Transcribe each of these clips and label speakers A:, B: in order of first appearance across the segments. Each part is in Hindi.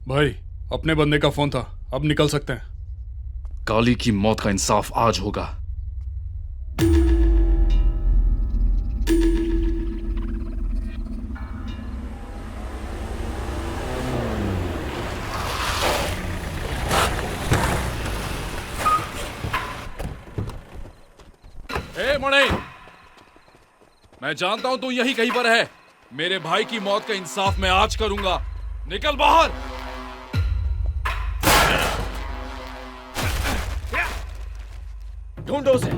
A: भाई, अपने बंदे का फोन था, अब निकल सकते हैं।
B: काली की मौत का इंसाफ आज होगा।
C: ए मणि, मैं जानता हूं तू यही कहीं पर है। मेरे भाई की मौत का इंसाफ मैं आज करूंगा। निकल बाहर।
D: ढूंढो उसे।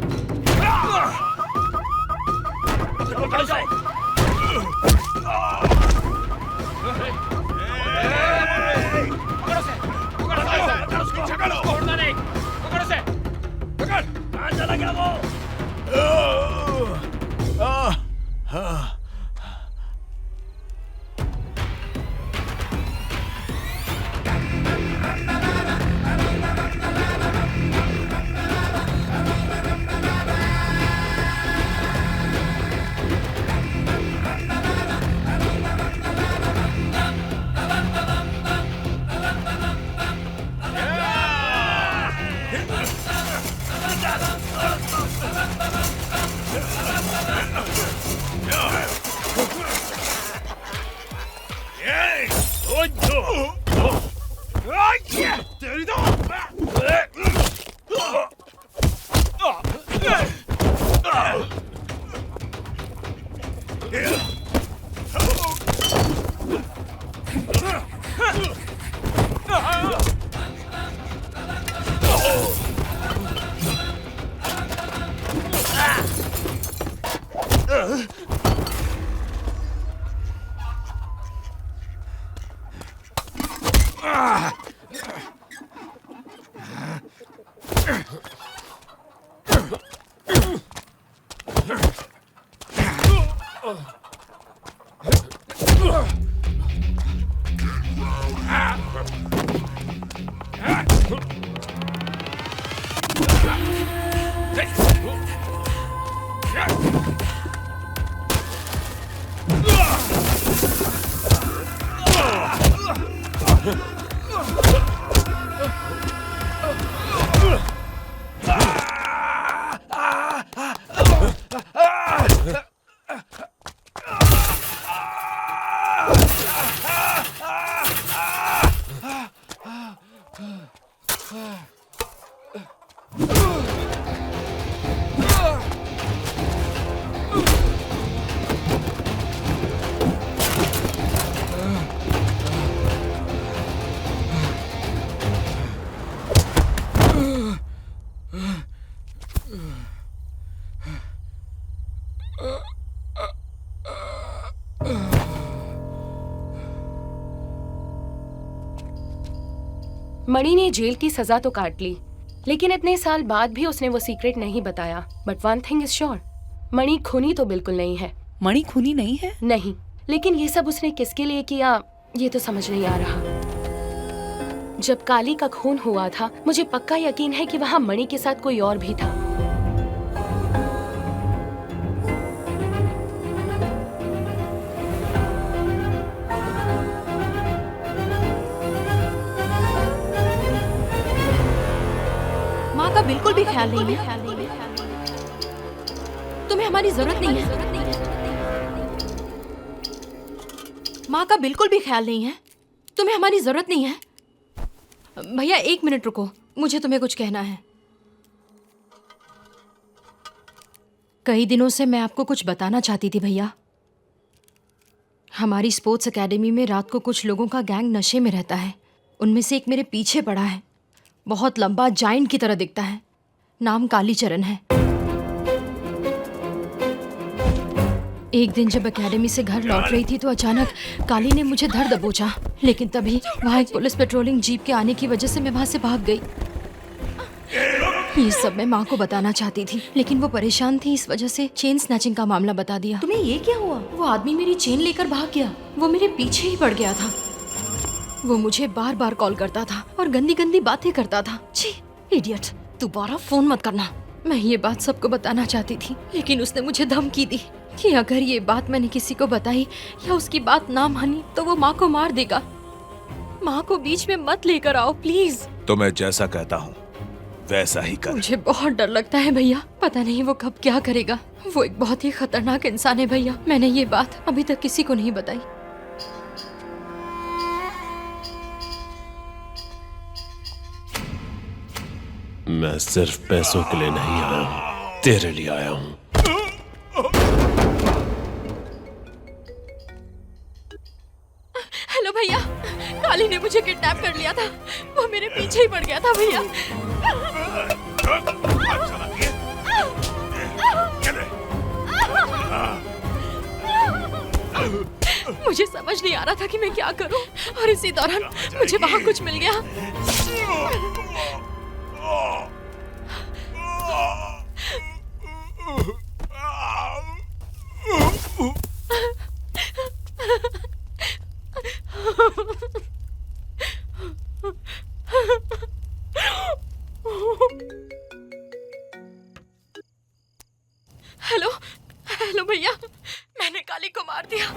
D: पकड़ो उसे। छोड़ना नहीं। पकड़ उसे। पकड़। कहां चला गया वो?
E: मणि ने जेल की सजा तो काट ली, लेकिन इतने साल बाद भी उसने वो सीक्रेट नहीं बताया। But one thing is sure, Mani खूनी तो बिल्कुल नहीं है।
F: मणि खूनी नहीं है?
E: नहीं, लेकिन ये सब उसने किसके लिए किया ये तो समझ नहीं आ रहा। जब काली का खून हुआ था, मुझे पक्का यकीन है कि वहाँ मणि के साथ कोई और भी था।
F: माँ का बिल्कुल भी ख्याल नहीं है। तुम्हें हमारी जरूरत नहीं है। माँ का बिल्कुल भी ख्याल नहीं है। तुम्हें हमारी जरूरत नहीं है। भैया 1 मिनट रुको, मुझे तुम्हें कुछ कहना है। कई दिनों से मैं आपको कुछ बताना चाहती थी भैया। हमारी स्पोर्ट्स एकेडमी में रात को कुछ लोगों का गैंग नशे में रहता है। उनमें से एक मेरे पीछे पड़ा है। बहुत लंबा, जाइंट की तरह दिखता है। नाम कालीचरण है। एक दिन जब एकेडमी से घर लौट रही थी तो अचानक काली ने मुझे धर दबोचा, लेकिन तभी वहाँ एक पुलिस पेट्रोलिंग जीप के आने की वजह से मैं वहाँ से भाग गई। ये सब मैं माँ को बताना चाहती थी, लेकिन वो परेशान थी, इस वजह से चेन स्नैचिंग का मामला बता दिया।
E: तुम्हें ये क्या हुआ?
F: वो आदमी मेरी चेन लेकर भाग गया। वो मेरे पीछे ही पड़ गया था। वो मुझे बार बार कॉल करता था और गंदी गंदी बातें करता था। छी, इडियट, दोबारा फोन मत करना। मैं ये बात सबको बताना चाहती थी, लेकिन उसने मुझे धमकी दी कि अगर ये बात मैंने किसी को बताई या उसकी बात ना मानी तो वो माँ को मार देगा। माँ को बीच में मत लेकर आओ प्लीज।
G: तो मैं जैसा कहता हूँ वैसा ही कर।
F: मुझे बहुत डर लगता है भैया, पता नहीं वो कब क्या करेगा। वो एक बहुत ही खतरनाक इंसान है भैया। मैंने ये बात अभी तक किसी को नहीं बताई।
H: मैं सिर्फ पैसों के लिए नहीं आया हूँ, तेरे लिए आया हूँ।
F: हेलो भैया, काली ने मुझे किडनैप कर लिया था। वो मेरे पीछे ही पड़ गया था भैया। मुझे समझ नहीं आ रहा था कि मैं क्या करूं, और इसी दौरान मुझे वहां कुछ मिल गया। हेलो हेलो भैया, मैंने काली को मार दिया।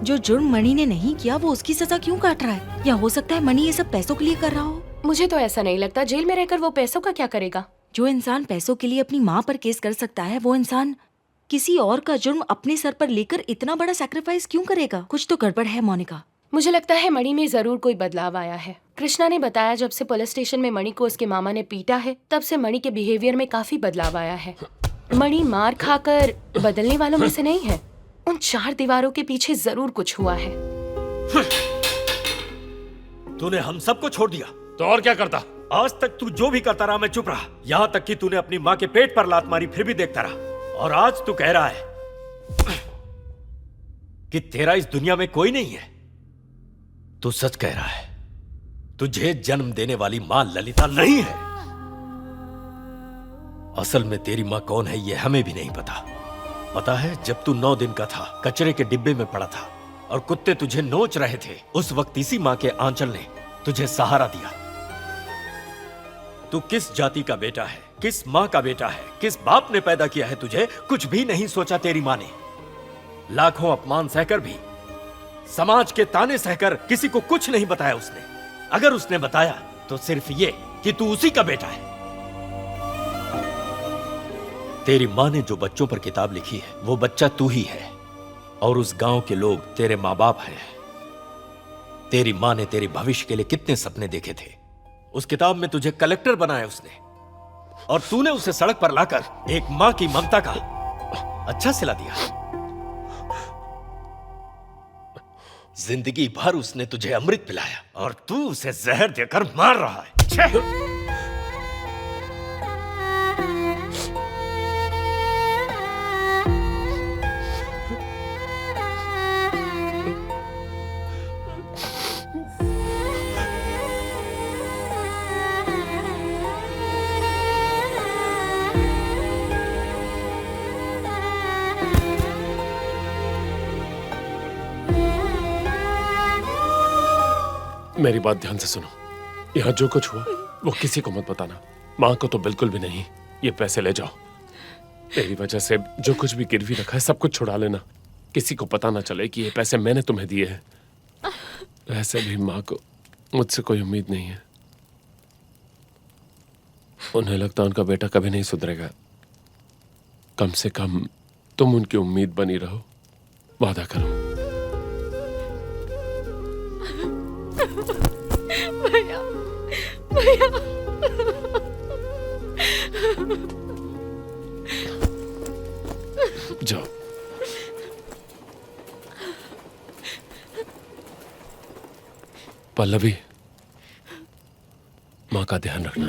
I: जो जुर्म मणि ने नहीं किया वो उसकी सजा क्यों काट रहा है? या हो सकता है मणि ये सब पैसों के लिए कर रहा हो।
E: मुझे तो ऐसा नहीं लगता। जेल में रहकर वो पैसों का क्या करेगा?
I: जो इंसान पैसों के लिए अपनी माँ पर केस कर सकता है, वो इंसान किसी और का जुर्म अपने सर पर लेकर इतना बड़ा सैक्रिफाइस क्यों करेगा? कुछ तो गड़बड़ है मोनिका।
E: मुझे लगता है मणि में जरूर कोई बदलाव आया है। कृष्णा ने बताया जब से पुलिस स्टेशन में मणि को उसके मामा ने पीटा है, तब से मणि के बिहेवियर में काफी बदलाव आया है। मणि मार खाकर बदलने वालों में से नहीं है। उन 4 दीवारों के पीछे जरूर कुछ हुआ है।
H: तूने हम सबको छोड़ दिया
D: तो और क्या करता?
H: आज तक तू जो भी करता रहा मैं चुप रहा, यहाँ तक कि तूने अपनी माँ के पेट पर लात मारी फिर भी देखता रहा। और आज तू कह रहा है कि तेरा इस दुनिया में कोई नहीं है। तू सच कह रहा है, तुझे जन्म देने वाली माँ ललिता नहीं है। असल में तेरी माँ कौन है ये हमें भी नहीं पता। पता है, जब तू 9 दिन का था, कचरे के डिब्बे में पड़ा था और कुत्ते तुझे नोच रहे थे, उस वक्त इसी माँ के आंचल ने तुझे सहारा दिया। तू किस जाति का बेटा है, किस माँ का बेटा है, किस बाप ने पैदा किया है तुझे, कुछ भी नहीं सोचा तेरी माँ ने। लाखों अपमान सहकर भी, समाज के ताने सहकर किसी को कुछ नहीं बताया उसने। अगर उसने बताया तो सिर्फ ये कि तू उसी का बेटा है। तेरी माँ ने जो बच्चों पर किताब लिखी है वो बच्चा तू ही है, और उस गांव के लोग तेरे माँ बाप हैं। तेरी माँ ने तेरे भविष्य के लिए कितने सपने देखे थे। उस किताब में तुझे कलेक्टर बनाया उसने, और तूने उसे सड़क पर लाकर एक माँ की ममता का अच्छा सिला दिया। जिंदगी भर उसने तुझे अमृत पिलाया और तू उसे जहर देकर मार रहा है। छे!
J: मेरी बात ध्यान से सुनो। यहाँ जो कुछ हुआ वो किसी को मत बताना, माँ को तो बिल्कुल भी नहीं। ये पैसे ले जाओ, तेरी वजह से जो कुछ भी गिरवी रखा है सब कुछ छुड़ा लेना। किसी को पता ना चले कि ये पैसे मैंने तुम्हें दिए हैं। वैसे भी माँ को मुझसे कोई उम्मीद नहीं है। उन्हें लगता उनका बेटा कभी नहीं सुधरेगा। कम से कम तुम उनकी उम्मीद बनी रहो, वादा करो।
F: भैया, भैया।
J: जाओ। पल्लवी, माँ का ध्यान रखना।